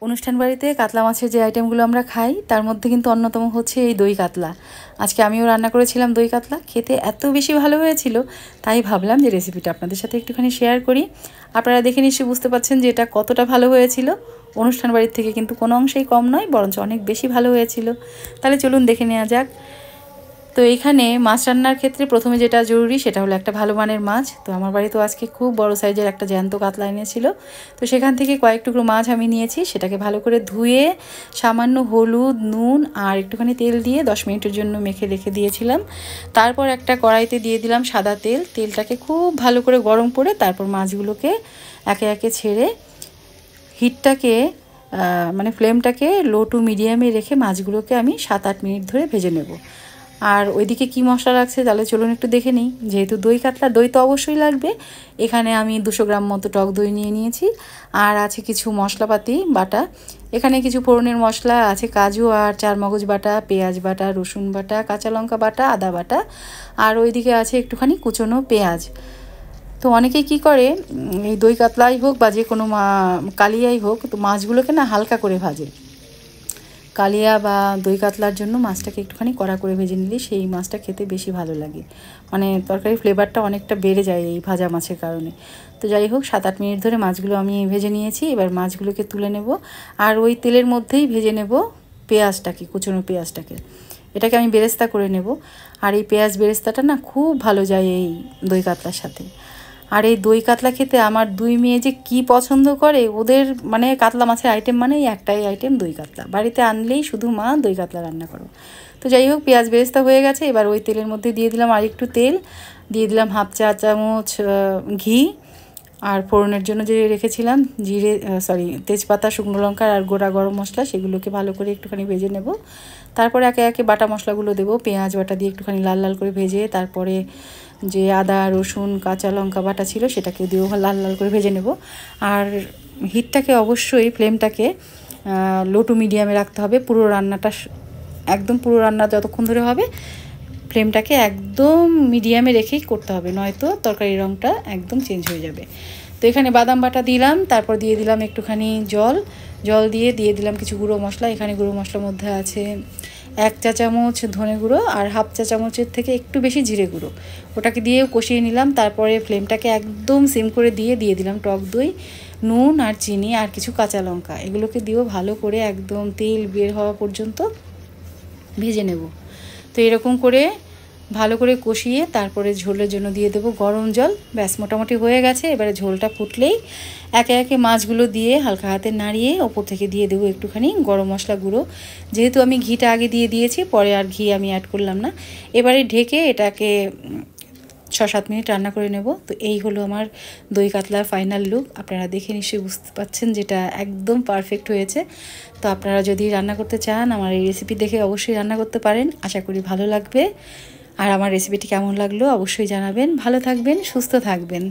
অনুষ্ঠান বাড়িতে কাতলা মাছের যে আইটেমগুলো আমরা খাই তার মধ্যে কিন্তু অন্যতম হচ্ছে এই দই কাতলা। আজকে আমিও রান্না করেছিলাম দই কাতলা, খেতে এত বেশি ভালো হয়েছিল তাই ভাবলাম যে রেসিপিটা আপনাদের সাথে একটুখানি শেয়ার করি। আপনারা দেখে নিশ্চয়ই বুঝতে পারছেন যে এটা কতটা ভালো হয়েছিল। অনুষ্ঠান বাড়ির থেকে কিন্তু কোনো অংশেই কম নয়, বরঞ্চ অনেক বেশি ভালো হয়েছিল। তাহলে চলুন দেখে নেওয়া যাক। তো এইখানে মাছ রান্নার ক্ষেত্রে প্রথমে যেটা জরুরি সেটা হলো একটা ভালো মানের মাছ। তো আমার বাড়িতে আজকে খুব বড় সাইজের একটা জ্যান্ত কাতলা এনেছিল, তো সেখান থেকে কয়েক টুকরো মাছ আমি নিয়েছি। সেটাকে ভালো করে ধুয়ে সামান্য হলুদ, নুন আর একটুখানি তেল দিয়ে 10 মিনিটের জন্য মেখে রেখে দিয়েছিলাম। তারপর একটা কড়াইতে দিয়ে দিলাম সাদা তেল। তেলটাকে খুব ভালো করে গরম করে তারপর মাছগুলোকে একে একে ছেড়ে হিটটাকে মানে ফ্লেমটাকে লো টু মিডিয়ামে রেখে মাছগুলোকে আমি 7-8 মিনিট ধরে ভেজে নেব। আর ওইদিকে কী মশলা লাগছে তাহলে চলুন একটু দেখে নিই। যেহেতু দই কাতলা, দই তো অবশ্যই লাগবে। এখানে আমি 200 গ্রাম মতো টক দই নিয়ে নিয়েছি, আর আছে কিছু মশলাপাতি বাটা। এখানে কিছু ফোড়নের মশলা আছে, কাজু আর চারমগজ বাটা, পেঁয়াজ বাটা, রসুন বাটা, কাঁচা লঙ্কা বাটা, আদা বাটা, আর ওইদিকে আছে একটুখানি কুচনো পেঁয়াজ। তো অনেকেই কী করে, এই দই কাতলাই হোক বা যে কোনো কালিয়াই হোক, তো মাছগুলোকে না হালকা করে ভাজে। কালিয়া বা দই কাতলার জন্য মাছটাকে একটুখানি কড়া করে ভেজে নিলে সেই মাছটা খেতে বেশি ভালো লাগে, মানে তরকারির ফ্লেভারটা অনেকটা বেড়ে যায় এই ভাজা মাছের কারণে। তো যাই হোক, 7-8 মিনিট ধরে মাছগুলো আমি ভেজে নিয়েছি। এবার মাছগুলোকে তুলে নেব, আর ওই তেলের মধ্যেই ভেজে নেব পেঁয়াজটাকে, কুচনো পেঁয়াজটাকে। এটাকে আমি বেরেস্তা করে নেব। আর এই পেঁয়াজ বেরেস্তাটা না খুব ভালো যায় এই দই কাতলার সাথে। আর এই দই কাতলা খেতে আমার 2 মেয়ে যে কি পছন্দ করে, ওদের মানে কাতলা মাছের আইটেম মানে একটাই আইটেম দই কাতলা। বাড়িতে আনলেই শুধু মা দই কাতলা রান্না করো। তো যাই হোক, পেঁয়াজ বেরেস্তা হয়ে গেছে। এবার ওই তেলের মধ্যে দিয়ে দিলাম আর একটু তেল, দিয়ে দিলাম 1/2 চা চামচ ঘি, আর ফোড়নের জন্য যে রেখেছিলাম তেজপাতা, শুকনো লঙ্কা আর গোটা গরম মশলা, সেগুলোকে ভালো করে একটুখানি ভেজে নেব। তারপরে একে একে বাটা মশলাগুলো দেবো। পেঁয়াজ বাটা দিয়ে একটুখানি লাল লাল করে ভেজে তারপরে যে আদা, রসুন, কাঁচা লঙ্কা বাটা ছিল সেটাকে দিয়েও লাল লাল করে ভেজে নেব। আর হিটটাকে অবশ্যই ফ্লেমটাকে লো টু মিডিয়ামে রাখতে হবে। পুরো রান্না যতক্ষণ ধরে হবে ফ্লেমটাকে একদম মিডিয়ামে রেখেই করতে হবে, নয়তো তরকারির রঙটা একদম চেঞ্জ হয়ে যাবে। তো এখানে বাদাম বাটা দিলাম, তারপর দিয়ে দিলাম একটুখানি জল দিয়ে দিলাম কিছু গুঁড়ো মশলা। এখানে গুঁড়ো মশলার মধ্যে আছে 1 চা চামচ ধনে গুঁড়ো আর 1/2 চা চামচের থেকে একটু বেশি জিরে গুঁড়ো। ওটাকে দিয়েও কষিয়ে নিলাম। তারপরে ফ্লেমটাকে একদম সিম করে দিয়ে দিলাম টক দই, নুন আর চিনি আর কিছু কাঁচা লঙ্কা। এগুলোকে দিয়েও ভালো করে একদম তেল বের হওয়া পর্যন্ত ভেজে নেব। তো এরকম করে ভালো করে কষিয়ে তারপরে ঝোলের জন্য দিয়ে দেবো গরম জল। ব্যাস, মোটামুটি হয়ে গেছে। এবারে ঝোলটা ফুটলেই একে একে মাছগুলো দিয়ে হালকা হাতে নাড়িয়ে ওপর থেকে দিয়ে দেবো একটুখানি গরম মশলা গুঁড়ো। যেহেতু আমি ঘিটা আগে দিয়ে দিয়েছি, পরে আর ঘি আমি অ্যাড করলাম না। এবারে ঢেকে এটাকে 6-7 মিনিট রান্না করে নেব। তো এই হলো আমার দই কাতলার ফাইনাল লুক। আপনারা দেখে নিশ্চয়ই বুঝতে পারছেন যেটা একদম পারফেক্ট হয়েছে। তো আপনারা যদি রান্না করতে চান, আমার এই রেসিপি দেখে অবশ্যই রান্না করতে পারেন। আশা করি ভালো লাগবে। আর আমার রেসিপিটি কেমন লাগলো অবশ্যই জানাবেন। ভালো থাকবেন, সুস্থ থাকবেন।